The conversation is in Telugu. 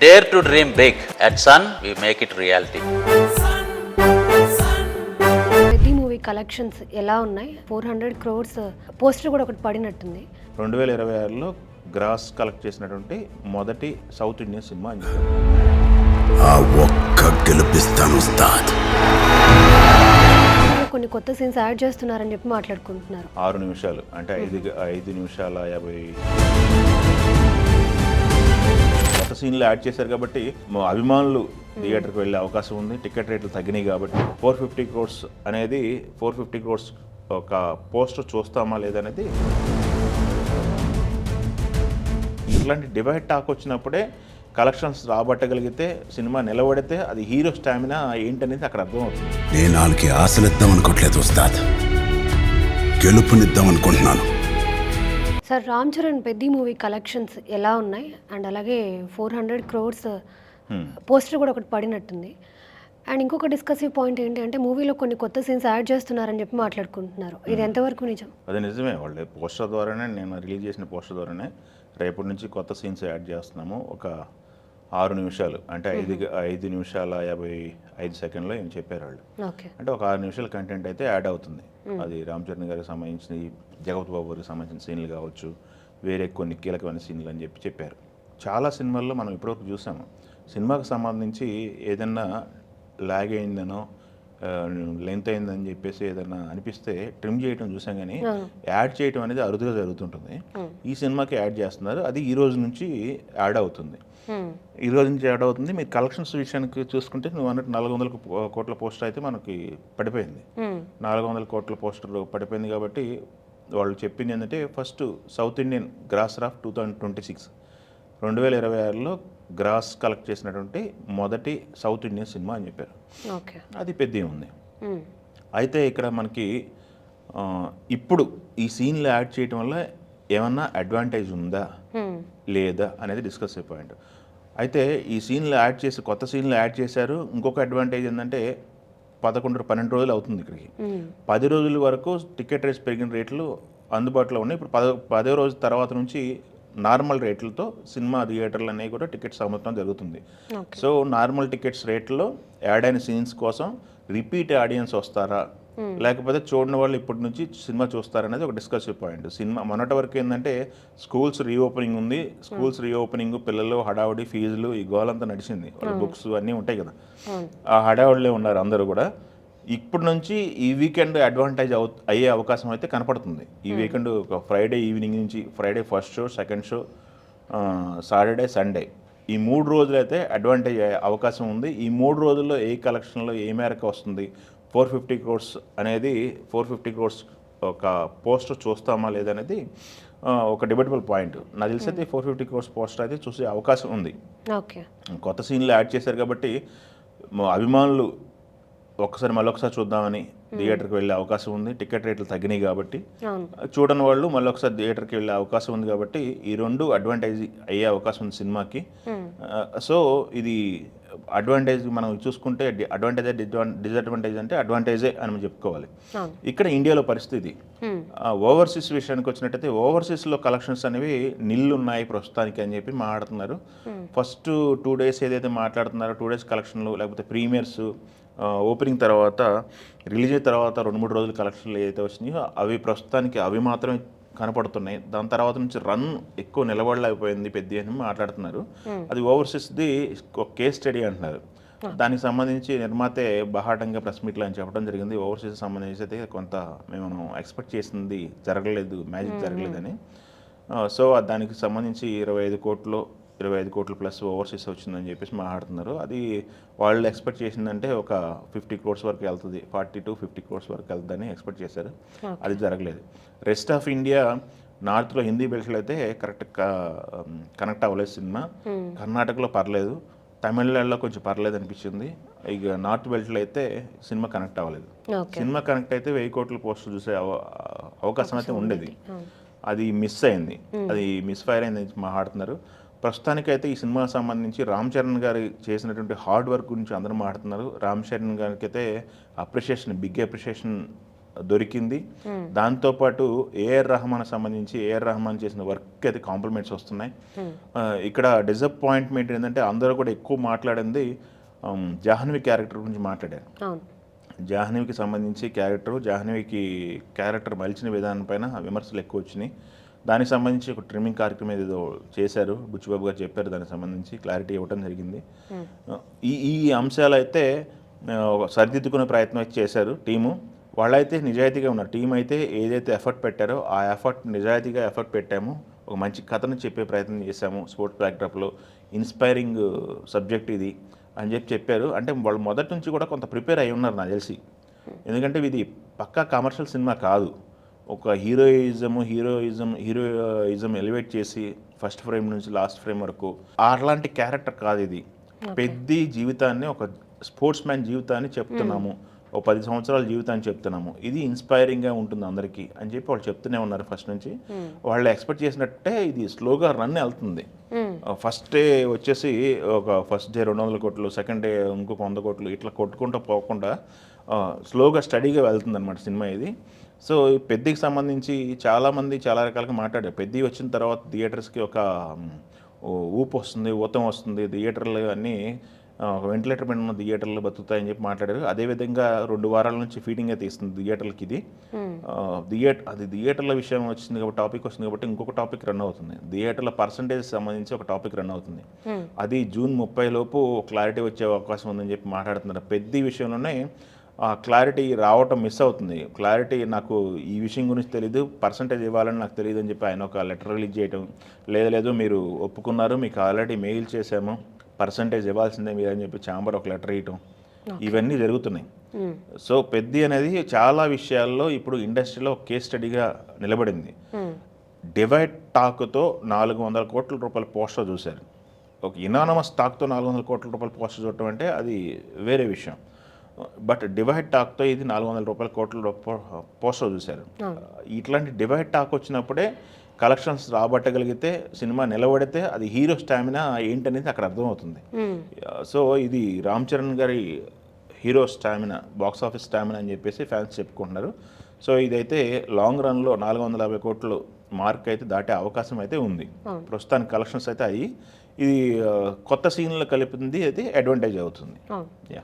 dare to dream big. At Sun, we make it reality. పెద్ద మూవీ కలెక్షన్స్ ఎలా ఉన్నాయి? 400 crores పోస్టర్ కూడా ఒకటి పడినట్టుంది. 2026లో గ్రాస్ కలెక్ట్ చేసినటువంటి మొదటి సౌత్ ఇండియన్ సినిమా అని చెప్పారు. ఆ ఒక్క గెలిపిస్తాను ఉస్తాద్. కొన్ని కొత్త సీన్స్ యాడ్ చేస్తున్నారని చెప్పి మాట్లాడుకుంటున్నారు. 6 నిమిషాలు అంటే 5 నిమిషాల 50 కొత్త సీన్లు యాడ్ చేశారు కాబట్టి అభిమానులు థియేటర్కి వెళ్ళే అవకాశం ఉంది. టికెట్ రేట్లు తగ్గినాయి కాబట్టి 450 crores అనేది 450 crores ఒక పోస్టర్ చూస్తామా లేదనేది ఇట్లాంటి డివైడ్ టాక్ వచ్చినప్పుడే కలెక్షన్స్ రాబట్టగలిగితే సినిమా నిలబడితే అది హీరో స్టామినా ఏంటనేది అక్కడ అర్థమవుతుంది. నేను వాళ్ళకి ఆశలిద్దాం అనుకోవట్లేదు ఉస్తాద్, గెలుపునిద్దాం అనుకుంటున్నాను. సార్, రామ్ చరణ్ పెద్ద మూవీ కలెక్షన్స్ ఎలా ఉన్నాయి? అండ్ అలాగే 400 crores పోస్టర్ కూడా ఒకటి పడినట్టుంది. అండ్ ఇంకొక డిస్కసివ్ పాయింట్ ఏంటి అంటే మూవీలో కొన్ని కొత్త సీన్స్ యాడ్ చేస్తున్నారని చెప్పి మాట్లాడుకుంటున్నారు. ఇది ఎంతవరకు నిజం? అది నిజమే. వాళ్ళు పోస్టర్ ద్వారానే, నేను రిలీజ్ చేసిన పోస్టర్ ద్వారానే రేపటి నుంచి కొత్త సీన్స్ యాడ్ చేస్తున్నాము. ఒక 6 నిమిషాలు అంటే 5 నిమిషాల 55 సెకండ్లో ఏం చెప్పారు వాళ్ళు. అంటే ఒక 6 నిమిషాల కంటెంట్ అయితే యాడ్ అవుతుంది. అది రామ్ చరణ్ గారికి సంబంధించిన, జగపతి బాబు గారికి సంబంధించిన సీన్లు కావచ్చు, వేరే కొన్ని కీలకమైన సీన్లు అని చెప్పారు. చాలా సినిమాల్లో మనం ఇప్పటివరకు చూసాము. సినిమాకి సంబంధించి ఏదన్నా లాగ్ అయిందనో లెంత్ అయిందని చెప్పేసి ఏదైనా అనిపిస్తే ట్రిమ్ చేయడం చూసాం, కానీ యాడ్ చేయడం అనేది అరుదుగా జరుగుతుంటుంది. ఈ సినిమాకి యాడ్ చేస్తున్నారు. అది ఈ రోజు నుంచి యాడ్ అవుతుంది. ఈ రోజు నుంచి యాడ్ అవుతుంది. మీరు కలెక్షన్స్ విషయానికి చూసుకుంటే నువ్వు అన్నట్టు 400 కోట్ల పోస్టర్ అయితే మనకి పడిపోయింది. 400 కోట్ల పోస్టర్ పడిపోయింది కాబట్టి వాళ్ళు చెప్పింది ఏంటంటే first South Indian gross of 2026 2026లో గ్రాస్ కలెక్ట్ చేసినటువంటి మొదటి సౌత్ ఇండియన్ సినిమా అని చెప్పారు. అది పెద్ద ఉంది. అయితే ఇక్కడ మనకి ఇప్పుడు ఈ సీన్లు యాడ్ చేయడం వల్ల ఏమన్నా అడ్వాంటేజ్ ఉందా లేదా అనేది డిస్కస్ పాయింట్. అయితే ఈ సీన్లు యాడ్ చేసి కొత్త సీన్లు యాడ్ చేశారు. ఇంకొక అడ్వాంటేజ్ ఏంటంటే 11-12 రోజులు అవుతుంది ఇక్కడికి. 10 రోజుల వరకు టికెట్ రేట్స్ పెరిగిన రేట్లు అందుబాటులో ఉన్నాయి. ఇప్పుడు 10వ రోజు తర్వాత నుంచి నార్మల్ రేట్లతో సినిమా థియేటర్లు అనేవి కూడా టికెట్స్ అమ్మటం జరుగుతుంది. సో నార్మల్ టికెట్స్ రేట్లో యాడ్ అయిన సీన్స్ కోసం రిపీట్ ఆడియన్స్ వస్తారా, లేకపోతే చూడని వాళ్ళు ఇప్పటి నుంచి సినిమా చూస్తారనేది ఒక డిస్కషన్ పాయింట్. సినిమా మొన్నటి వరకు ఏంటంటే స్కూల్స్ రీఓపెనింగ్ ఉంది. స్కూల్స్ రీఓపెనింగ్, పిల్లలు హడావుడి, ఫీజులు, ఈ గోలంతా నడిచింది. వాళ్ళ బుక్స్ అన్నీ ఉంటాయి కదా, ఆ హడావుడిలో ఉన్నారు అందరూ కూడా. ఇప్పటి నుంచి ఈ వీకెండ్ అడ్వాంటేజ్ అయ్యే అవకాశం అయితే కనపడుతుంది. ఈ వీకెండ్ ఒక ఫ్రైడే ఈవినింగ్ నుంచి, Friday first show, second show, Saturday, Sunday, ఈ 3 రోజులు అయితే అడ్వాంటేజ్ అయ్యే అవకాశం ఉంది. ఈ 3 రోజుల్లో ఏ కలెక్షన్లో ఏ మేరకు వస్తుంది, 450 crores అనేది 450 crores ఒక పోస్టర్ చూస్తామా లేదనేది ఒక డిబేటబుల్ పాయింట్. నాకు తెలిసి అయితే 450 crores పోస్టర్ అయితే చూసే అవకాశం ఉంది. కొత్త సీన్లు యాడ్ చేశారు కాబట్టి అభిమానులు మళ్ళొకసారి చూద్దామని థియేటర్కి వెళ్ళే అవకాశం ఉంది. టికెట్ రేట్లు తగ్గినాయి కాబట్టి చూడని వాళ్ళు మళ్ళొకసారి థియేటర్కి వెళ్ళే అవకాశం ఉంది కాబట్టి ఈ 2 అడ్వాంటేజ్ అయ్యే అవకాశం ఉంది సినిమాకి. సో ఇది అడ్వాంటేజ్ మనం చూసుకుంటే అడ్వాంటేజ్ డిసడ్వాంటేజ్ అంటే అడ్వాంటేజే అని మనం చెప్పుకోవాలి. ఇక్కడ ఇండియాలో పరిస్థితి ఓవర్సీస్ విషయానికి వచ్చినట్టయితే ఓవర్సీస్లో కలెక్షన్స్ అనేవి నిల్లు ఉన్నాయి ప్రస్తుతానికి అని చెప్పి మాట్లాడుతున్నారు. ఫస్ట్ 2 days ఏదైతే మాట్లాడుతున్నారో 2 days కలెక్షన్లు, లేకపోతే ప్రీమియర్స్ ఓపెనింగ్ తర్వాత, రిలీజ్ అయిన తర్వాత 2-3 రోజుల కలెక్షన్లు ఏదైతే వచ్చినాయో అవి ప్రస్తుతానికి అవి మాత్రమే కనపడుతున్నాయి. దాని తర్వాత నుంచి రన్ ఎక్కువ నిలబడలేకపోయింది పెద్ద అని మాట్లాడుతున్నారు. అది ఓవర్సీస్ది ఒక కేస్ స్టడీ అంటున్నారు. దానికి సంబంధించి నిర్మాతే బహాటంగా ప్రెస్ మీట్లో అని చెప్పడం జరిగింది. ఓవర్సీస్ సంబంధించి అయితే కొంత మేము ఎక్స్పెక్ట్ చేసింది జరగలేదు, మ్యాజిక్ జరగలేదని. సో దానికి సంబంధించి 25 కోట్లు ప్లస్ ఓవర్సీస్ వచ్చిందని చెప్పేసి మాట్లాడుతున్నారు. అది వాళ్ళు ఎక్స్పెక్ట్ చేసిందంటే ఒక 50 crores వరకు వెళ్తుంది, 40-50 crores వరకు వెళ్తుందని ఎక్స్పెక్ట్ చేశారు. అది జరగలేదు. రెస్ట్ ఆఫ్ ఇండియా నార్త్లో హిందీ బెల్ట్లో అయితే కరెక్ట్గా కనెక్ట్ అవ్వలేదు సినిమా. కర్ణాటకలో పర్లేదు, తమిళనాడులో కొంచెం పర్లేదు అనిపించింది. ఇక నార్త్ బెల్ట్లో అయితే సినిమా కనెక్ట్ అవ్వలేదు. సినిమా కనెక్ట్ అయితే 1000 కోట్ల పోస్టర్ చూసే అవకాశం అయితే ఉండేది. అది మిస్ అయింది. అది మిస్ ఫైర్ అయింది మాట్లాడుతున్నారు. ప్రస్తుతానికైతే ఈ సినిమాకి సంబంధించి రామ్ చరణ్ గారు చేసినటువంటి హార్డ్ వర్క్ గురించి అందరూ మాట్లాడుతున్నారు. రామ్ చరణ్ గారికి అయితే బిగ్ అప్రిషియేషన్ దొరికింది. దాంతోపాటు ఏఆర్ రెహమాన్ సంబంధించి ఏఆర్ రెహమాన్ చేసిన వర్క్ అయితే కాంప్లిమెంట్స్ వస్తున్నాయి. ఇక్కడ డిసప్పాయింట్మెంట్ ఏంటంటే అందరూ కూడా ఎక్కువ మాట్లాడింది జాహ్నవి క్యారెక్టర్ గురించి మాట్లాడారు. జాహ్నవికి సంబంధించి జాహ్నవికి క్యారెక్టర్ మలిచిన విధానం పైన విమర్శలు ఎక్కువ వచ్చినాయి. దానికి సంబంధించి ఒక ట్రిమ్మింగ్ కార్యక్రమం ఏదో చేశారు, బుచ్చిబాబు గారు చెప్పారు, దానికి సంబంధించి క్లారిటీ ఇవ్వడం జరిగింది. ఈ అంశాలు అయితే సరిదిద్దుకునే ప్రయత్నం అయితే చేశారు టీము. వాళ్ళైతే నిజాయితీగా ఉన్నారు. టీం అయితే ఏదైతే ఎఫర్ట్ పెట్టారో ఆ నిజాయితీగా ఎఫర్ట్ పెట్టాము, ఒక మంచి కథను చెప్పే ప్రయత్నం చేశాము, స్పోర్ట్స్ బ్యాక్డ్రాప్లో ఇన్స్పైరింగ్ సబ్జెక్ట్ ఇది అని చెప్పారు. అంటే వాళ్ళు మొదటి నుంచి కూడా కొంత ప్రిపేర్ అయి ఉన్నారు నాకు తెలిసి. ఎందుకంటే ఇది పక్కా కమర్షియల్ సినిమా కాదు. ఒక హీరోయిజం ఎలివేట్ చేసి ఫస్ట్ ఫ్రేమ్ నుంచి లాస్ట్ ఫ్రేమ్ వరకు అలాంటి క్యారెక్టర్ కాదు ఇది. పెద్ద జీవితాన్ని, ఒక స్పోర్ట్స్ మ్యాన్ జీవితాన్ని చెప్తున్నాము, ఒక 10 సంవత్సరాల జీవితాన్ని చెప్తున్నాము, ఇది ఇన్స్పైరింగ్గా ఉంటుంది అందరికీ అని చెప్పి వాళ్ళు చెప్తూనే ఉన్నారు ఫస్ట్ నుంచి. వాళ్ళు ఎక్స్పెక్ట్ చేసినట్టే ఇది స్లోగా రన్ వెళ్తుంది. ఫస్ట్ డే వచ్చేసి ఒక ఫస్ట్ డే 200 కోట్లు, సెకండ్ డే ఇంకొక 100 కోట్లు, ఇట్లా కొట్టుకుంటూ పోకుండా స్లోగా స్టడీగా వెళ్తుంది అనమాట సినిమా ఇది. సో పెద్దకి సంబంధించి చాలామంది చాలా రకాలుగా మాట్లాడారు. పెద్ద వచ్చిన తర్వాత థియేటర్స్కి ఒక ఊపు వస్తుంది, ఊతం వస్తుంది, థియేటర్లు అన్నీ వెంటిలేటర్ పైన ఉన్న థియేటర్లు బతుకుతాయని చెప్పి మాట్లాడారు. అదేవిధంగా 2 వారాల నుంచి ఫీడింగ్ అయితే ఇస్తుంది థియేటర్లకి ఇది. థియేటర్ల విషయం వచ్చింది కాబట్టి, టాపిక్ వస్తుంది కాబట్టి ఇంకొక టాపిక్ రన్ అవుతుంది. థియేటర్ల పర్సంటేజ్ సంబంధించి ఒక టాపిక్ రన్ అవుతుంది. అది జూన్ 30 లోపు క్లారిటీ వచ్చే అవకాశం ఉందని చెప్పి మాట్లాడుతున్నారు. పెద్ద విషయంలోనే క్లారిటీ రావటం మిస్ అవుతుంది. క్లారిటీ నాకు ఈ విషయం గురించి తెలీదు, పర్సంటేజ్ ఇవ్వాలని నాకు తెలియదు అని చెప్పి ఆయన ఒక లెటర్ రిలీజ్ చేయటం, లేదు మీరు ఒప్పుకున్నారు, మీకు ఆల్రెడీ మెయిల్ చేశాము, పర్సంటేజ్ ఇవ్వాల్సిందే మీరు అని చెప్పి ఛాంబర్ ఒక లెటర్ ఇవ్వటం, ఇవన్నీ జరుగుతున్నాయి. సో పెద్ద అనేది చాలా విషయాల్లో ఇప్పుడు ఇండస్ట్రీలో కేస్ స్టడీగా నిలబడింది. డివైడ్ టాక్తో 400 కోట్ల రూపాయల పోస్టర్ చూశారు. ఒక ఇనానమస్ టాక్తో 400 కోట్ల రూపాయల పోస్టర్ చూడటం అంటే అది వేరే విషయం. బట్ డివైడ్ టాక్తో ఇది 400 కోట్ల పోస్టర్ చూశారు. ఇట్లాంటి డివైడ్ టాక్ వచ్చినప్పుడే కలెక్షన్స్ రాబట్టగలిగితే, సినిమా నిలబడితే అది హీరో స్టామినా ఏంటనేది అక్కడ అర్థమవుతుంది. సో ఇది రామ్ చరణ్ గారి hero stamina, box office stamina అని చెప్పేసి ఫ్యాన్స్ చెప్పుకుంటున్నారు. సో ఇదైతే లాంగ్ రన్లో 450 కోట్లు మార్క్ అయితే దాటే అవకాశం అయితే ఉంది. ప్రస్తుతానికి కలెక్షన్స్ అయితే అయ్యి ఇది కొత్త సీన్లు కలిపింది అయితే అడ్వాంటేజ్ అవుతుంది. యా.